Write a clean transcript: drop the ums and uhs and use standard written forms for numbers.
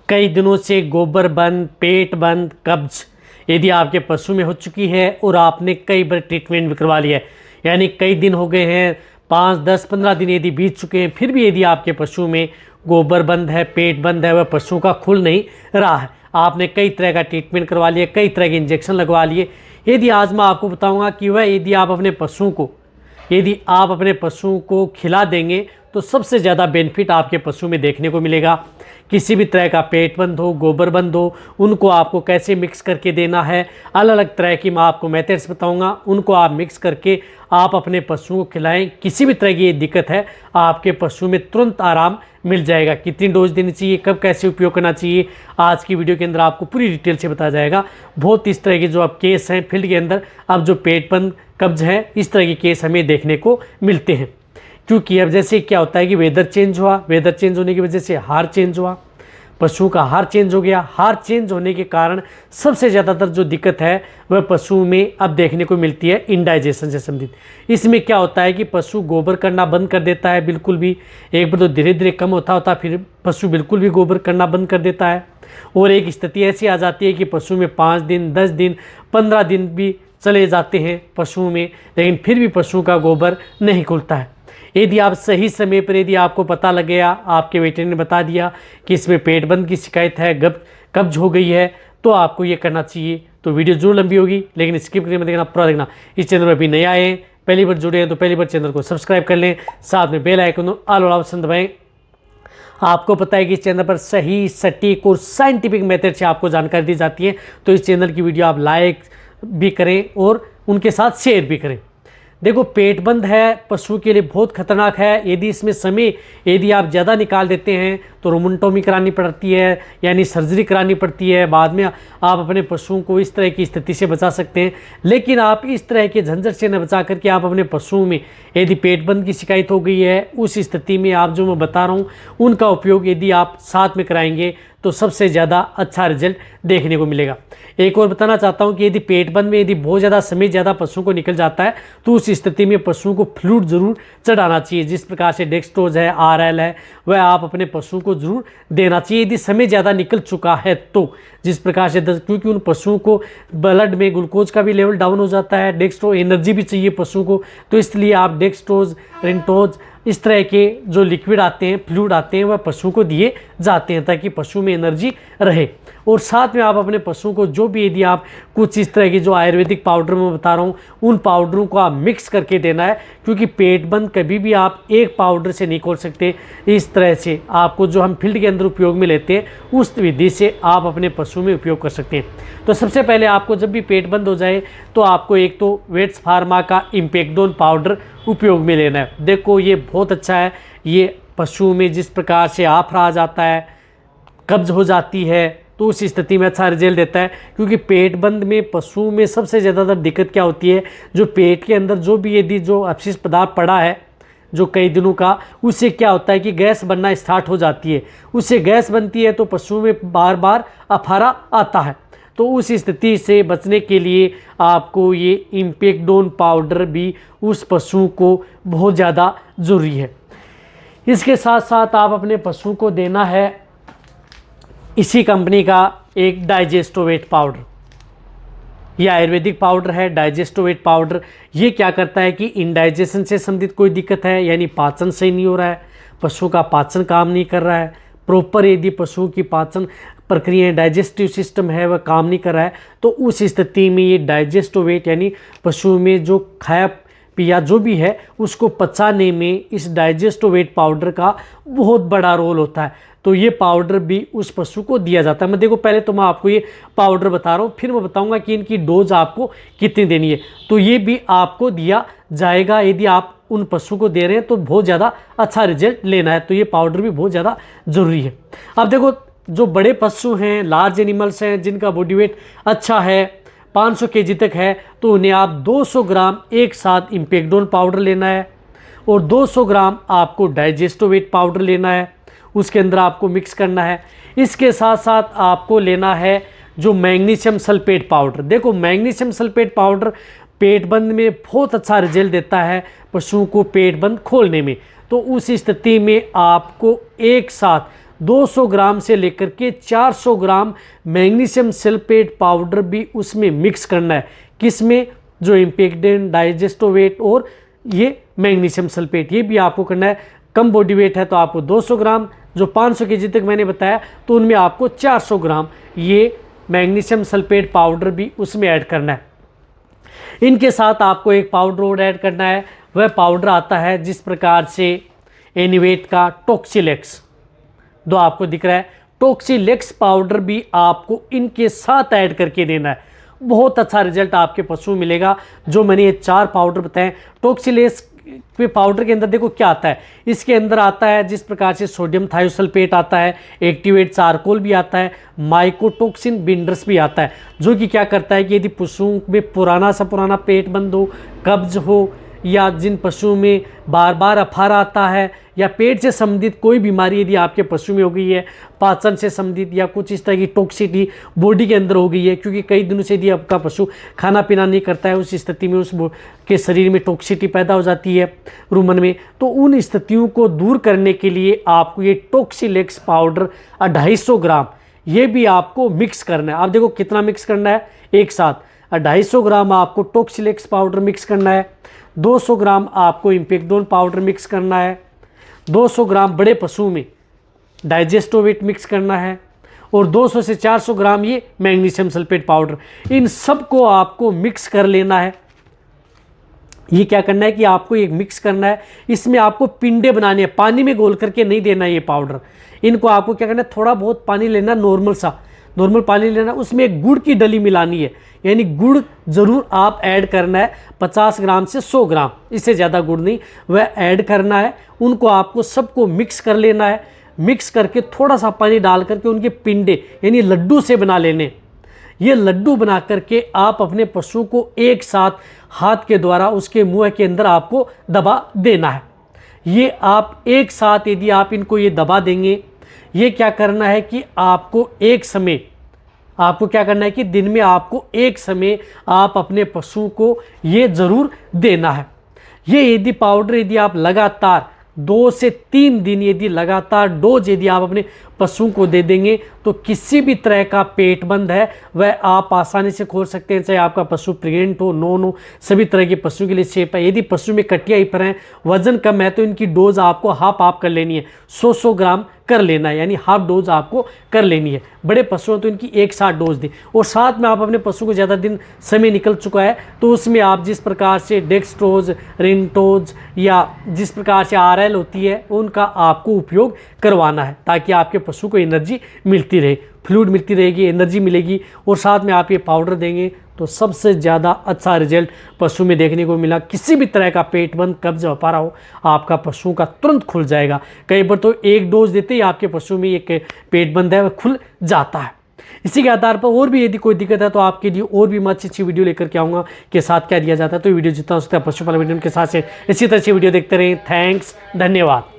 कई दिनों से गोबर बंद, पेट बंद, कब्ज यदि आपके पशु में हो चुकी है और आपने कई बार ट्रीटमेंट भी करवा लिया है, यानी कई दिन हो गए हैं, 5, 10, 15 दिन यदि बीत चुके हैं, फिर भी यदि आपके पशु में गोबर बंद है, पेट बंद है, वह पशु का खुल नहीं रहा है, आपने कई तरह का ट्रीटमेंट करवा लिया, कई तरह के इंजेक्शन लगवा लिए, यदि आज मैं आपको बताऊँगा कि वह यदि आप अपने पशु को खिला देंगे तो सबसे ज़्यादा बेनिफिट आपके पशु में देखने को मिलेगा। किसी भी तरह का पेट बंद हो, गोबर बंद हो, उनको आपको कैसे मिक्स करके देना है, अलग अलग तरह की मैं आपको मेथड्स बताऊंगा, उनको आप मिक्स करके आप अपने पशुओं को खिलाएं। किसी भी तरह की ये दिक्कत है, आपके पशु में तुरंत आराम मिल जाएगा। कितनी डोज देनी चाहिए, कब कैसे उपयोग करना चाहिए, आज की वीडियो के अंदर आपको पूरी डिटेल से बताया जाएगा। बहुत इस तरह के जो अब केस हैं फील्ड के अंदर, अब जो पेट बंद, कब्ज है, इस तरह के केस हमें देखने को मिलते हैं। क्योंकि अब जैसे क्या होता है कि वेदर चेंज हुआ, वेदर चेंज होने की वजह से हार चेंज हुआ, पशु का हार चेंज हो गया। हार चेंज होने के कारण सबसे ज़्यादातर जो दिक्कत है वह पशु में अब देखने को मिलती है इंडाइजेशन से संबंधित। इसमें क्या होता है कि पशु गोबर करना बंद कर देता है, बिल्कुल भी। एक बार तो धीरे धीरे कम होता फिर पशु बिल्कुल भी गोबर करना बंद कर देता है। और एक स्थिति ऐसी आ जाती है कि पशु में 5 दिन, 10 दिन, 15 दिन भी चले जाते हैं पशुओं में, लेकिन फिर भी पशु का गोबर नहीं खुलता है। यदि आप सही समय पर, यदि आपको पता लग गया, आपके वेटरनरी ने बता दिया कि इसमें पेट बंद की शिकायत है, कब्ज हो गई है, तो आपको ये करना चाहिए। तो वीडियो जरूर लंबी होगी, लेकिन स्किप करके मत देखना, पूरा देखना। इस चैनल पर अभी नए आए हैं, पहली बार जुड़े हैं तो पहली बार चैनल को सब्सक्राइब कर लें, साथ में बेल आइकन ऑल वाला ऑप्शन दबाएं। आपको पता है कि इस चैनल पर सही, सटीक और साइंटिफिक मेथड से आपको जानकारी दी जाती है, तो इस चैनल की वीडियो आप लाइक भी करें और उनके साथ शेयर भी करें। देखो, पेट बंद है पशु के लिए बहुत खतरनाक है। यदि इसमें समय यदि आप ज़्यादा निकाल देते हैं तो रोमोटोमी करानी पड़ती है, यानी सर्जरी करानी पड़ती है। बाद में आप अपने पशुओं को इस तरह की स्थिति से बचा सकते हैं। लेकिन आप इस तरह के झंझट से न बचा करके आप अपने पशुओं में यदि पेट बंद की शिकायत हो गई है, उस स्थिति में आप जो मैं बता रहा हूँ उनका उपयोग यदि आप साथ में कराएंगे तो सबसे ज़्यादा अच्छा रिजल्ट देखने को मिलेगा। एक और बताना चाहता हूँ कि यदि पेट बंद में यदि बहुत ज़्यादा समय ज़्यादा पशुओं को निकल जाता है तो उस स्थिति में पशुओं को फ्लूइड जरूर चढ़ाना चाहिए। जिस प्रकार से डेक्सट्रोज है, RL है, वह आप अपने पशुओं को जरूर देना चाहिए यदि समय ज़्यादा निकल चुका है तो। जिस प्रकार से क्योंकि उन पशुओं को ब्लड में ग्लूकोज का भी लेवल डाउन हो जाता है, डेक्सट्रो एनर्जी भी चाहिए पशुओं को, तो इसलिए आप डेक्सट्रोज, रेंटोज, इस तरह के जो लिक्विड आते हैं, फ्लूइड आते हैं, वह पशुओं को दिए जाते हैं ताकि पशु में एनर्जी रहे। और साथ में आप अपने पशुओं को जो भी यदि आप कुछ इस तरह की जो आयुर्वेदिक पाउडर मैं बता रहा हूँ उन पाउडरों को आप मिक्स करके देना है, क्योंकि पेट बंद कभी भी आप एक पाउडर से नहीं खोल सकते। इस तरह से आपको जो हम फील्ड के अंदर उपयोग में लेते हैं उस विधि से आप अपने पशु में उपयोग कर सकते हैं। तो सबसे पहले आपको जब भी पेट बंद हो जाए तो आपको एक तो वेट्स फार्मा का इम्पेक्डोन पाउडर उपयोग में लेना है। देखो, ये बहुत अच्छा है। ये पशु में जिस प्रकार से आफरा आ जाता है, कब्ज हो जाती है, तो उस स्थिति में अच्छा रिजल्ट देता है। क्योंकि पेट बंद में पशु में सबसे ज़्यादातर दिक्कत क्या होती है, जो पेट के अंदर जो भी यदि जो अपशिष्ट पदार्थ पड़ा है जो कई दिनों का, उससे क्या होता है कि गैस बनना स्टार्ट हो जाती है। उससे गैस बनती है तो पशु में बार बार अफारा आता है। तो उस स्थिति से बचने के लिए आपको ये इम्पेक्डोन पाउडर भी उस पशु को बहुत ज़्यादा ज़रूरी है। इसके साथ साथ आप अपने पशु को देना है इसी कंपनी का एक डाइजेस्टोवेट पाउडर। यह आयुर्वेदिक पाउडर है, डाइजेस्टोवेट पाउडर। ये क्या करता है कि इंडाइजेशन से संबंधित कोई दिक्कत है, यानी पाचन सही नहीं हो रहा है, पशु का पाचन काम नहीं कर रहा है प्रॉपर, यदि पशु की पाचन प्रक्रिया, डाइजेस्टिव सिस्टम है वह काम नहीं कर रहा है, तो उस स्थिति में ये डाइजेस्टोवेट यानी पशु में जो खाया पिया जो भी है उसको पचाने में इस डाइजेस्टोवेट पाउडर का बहुत बड़ा रोल होता है। तो ये पाउडर भी उस पशु को दिया जाता है। मैं देखो, पहले तो मैं आपको ये पाउडर बता रहा हूँ, फिर मैं बताऊँगा कि इनकी डोज आपको कितनी देनी है। तो ये भी आपको दिया जाएगा यदि आप उन पशु को दे रहे हैं तो बहुत ज़्यादा अच्छा रिजल्ट लेना है, तो ये पाउडर भी बहुत ज़्यादा ज़रूरी है। अब देखो, जो बड़े पशु हैं, लार्ज एनिमल्स हैं, जिनका बॉडी वेट अच्छा है, 500 केजी तक है, तो उन्हें आप 200 ग्राम एक साथ इम्पेक्डोन पाउडर लेना है और 200 ग्राम आपको डाइजेस्टोवेट पाउडर लेना है, उसके अंदर आपको मिक्स करना है। इसके साथ साथ आपको लेना है जो मैग्नीशियम सल्फेट पाउडर। देखो, मैग्नीशियम सल्फेट पाउडर पेट बंद में बहुत अच्छा रिजल्ट देता है पशुओं को पेट बंद खोलने में। तो उस स्थिति में आपको एक साथ 200 ग्राम से लेकर के 400 ग्राम मैग्नीशियम सल्फेट पाउडर भी उसमें मिक्स करना है। किसमें? जो इम्पेक्टेंट, डाइजेस्टोवेट और ये मैग्नीशियम सल्फेट, ये भी आपको करना है। कम बॉडी वेट है तो आपको 200 ग्राम, जो 500 kg तक मैंने बताया तो उनमें आपको 400 ग्राम ये मैग्नीशियम सल्फेट पाउडर भी उसमें ऐड करना है। इनके साथ आपको एक पाउडर और ऐड करना है, वह पाउडर आता है जिस प्रकार से एनिवेट का टॉक्सिलेक्स, जो आपको दिख रहा है, टॉक्सिलेक्स पाउडर भी आपको इनके साथ ऐड करके देना है। बहुत अच्छा रिजल्ट आपके पशु मिलेगा। जो मैंने ये 4 पाउडर बताएं, टॉक्सिलेक्स के पाउडर के अंदर देखो क्या आता है, इसके अंदर आता है जिस प्रकार से सोडियम थायोसल्फेट आता है, एक्टिवेट चारकोल भी आता है, माइकोटॉक्सिन बिंडर्स भी आता है, जो कि क्या करता है कि यदि पशुओं में पुराना सा पुराना पेट बंद हो, कब्ज हो, या जिन पशुओं में बार बार अफारा आता है, या पेट से संबंधित कोई बीमारी यदि आपके पशु में हो गई है, पाचन से संबंधित या कुछ इस तरह की टॉक्सिटी बॉडी के अंदर हो गई है, क्योंकि कई दिनों से यदि आपका पशु खाना पीना नहीं करता है, उस स्थिति में उस के शरीर में टॉक्सिटी पैदा हो जाती है रुमन में, तो उन स्थितियों को दूर करने के लिए आपको ये टॉक्सिलेक्स पाउडर 250 ग्राम ये भी आपको मिक्स करना है। आप देखो कितना मिक्स करना है, एक साथ 250 ग्राम आपको टॉक्सिलेक्स पाउडर मिक्स करना है, 200 ग्राम आपको इम्पेक्टोन पाउडर मिक्स करना है, 200 ग्राम बड़े पशु में डाइजेस्टोवेट मिक्स करना है, और 200 से 400 ग्राम ये मैग्नीशियम सल्फेट पाउडर। इन सब को आपको मिक्स कर लेना है। ये क्या करना है कि आपको एक मिक्स करना है, इसमें आपको पिंडे बनाने हैं, पानी में घोल करके नहीं देना ये पाउडर। इनको आपको क्या करना है, थोड़ा बहुत पानी लेना, नॉर्मल पानी लेना, उसमें एक गुड़ की डली मिलानी है, यानी गुड़ ज़रूर आप ऐड करना है, 50 ग्राम से 100 ग्राम, इससे ज़्यादा गुड़ नहीं, वह ऐड करना है। उनको आपको सबको मिक्स कर लेना है। मिक्स करके थोड़ा सा पानी डाल करके उनके पिंडे यानी लड्डू से बना लेने। ये लड्डू बना करके आप अपने पशु को एक साथ हाथ के द्वारा उसके मुंह के अंदर आपको दबा देना है। ये आप एक साथ यदि आप इनको ये दबा देंगे, ये क्या करना है कि आपको एक समय, आपको क्या करना है कि दिन में आपको एक समय आप अपने पशु को ये ज़रूर देना है। ये यदि पाउडर यदि आप लगातार 2 से 3 दिन यदि लगातार डोज यदि आप अपने पशु को दे देंगे तो किसी भी तरह का पेट बंद है वह आप आसानी से खोल सकते हैं, चाहे आपका पशु प्रेग्नेंट हो, नॉन हो, सभी तरह के पशु के लिए सेफ है। यदि पशु में कटिया ही पर है, वजन कम है, तो इनकी डोज आपको हाफ कर लेनी है, 100 ग्राम कर लेना है, यानी हाफ डोज आपको कर लेनी है। बड़े पशु हैं तो इनकी एक साथ डोज दें, और साथ में आप अपने पशु को ज़्यादा दिन समय निकल चुका है तो उसमें आप जिस प्रकार से डेक्सट्रोज, रिंटोज या जिस प्रकार से RL होती है उनका आपको उपयोग करवाना है, ताकि आपके पशु को एनर्जी मिलती रहे, फ्लूइड मिलती रहेगी, एनर्जी मिलेगी, और साथ में आप ये पाउडर देंगे तो सबसे ज़्यादा अच्छा रिजल्ट पशु में देखने को मिला। किसी भी तरह का पेट बंद, कब्ज हो पा रहा हो, आपका पशु का तुरंत खुल जाएगा। कई बार तो एक डोज देते ही आपके पशु में एक पेट बंद है वह खुल जाता है। इसी के आधार पर और भी यदि कोई दिक्कत है तो आपके लिए और भी मैं अच्छी वीडियो लेकर के आऊँगा के साथ क्या दिया जाता है। तो वीडियो जितना हो सकता है पशुपालन वीडियो के साथ से इसी तरह से वीडियो देखते रहें। थैंक्स, धन्यवाद।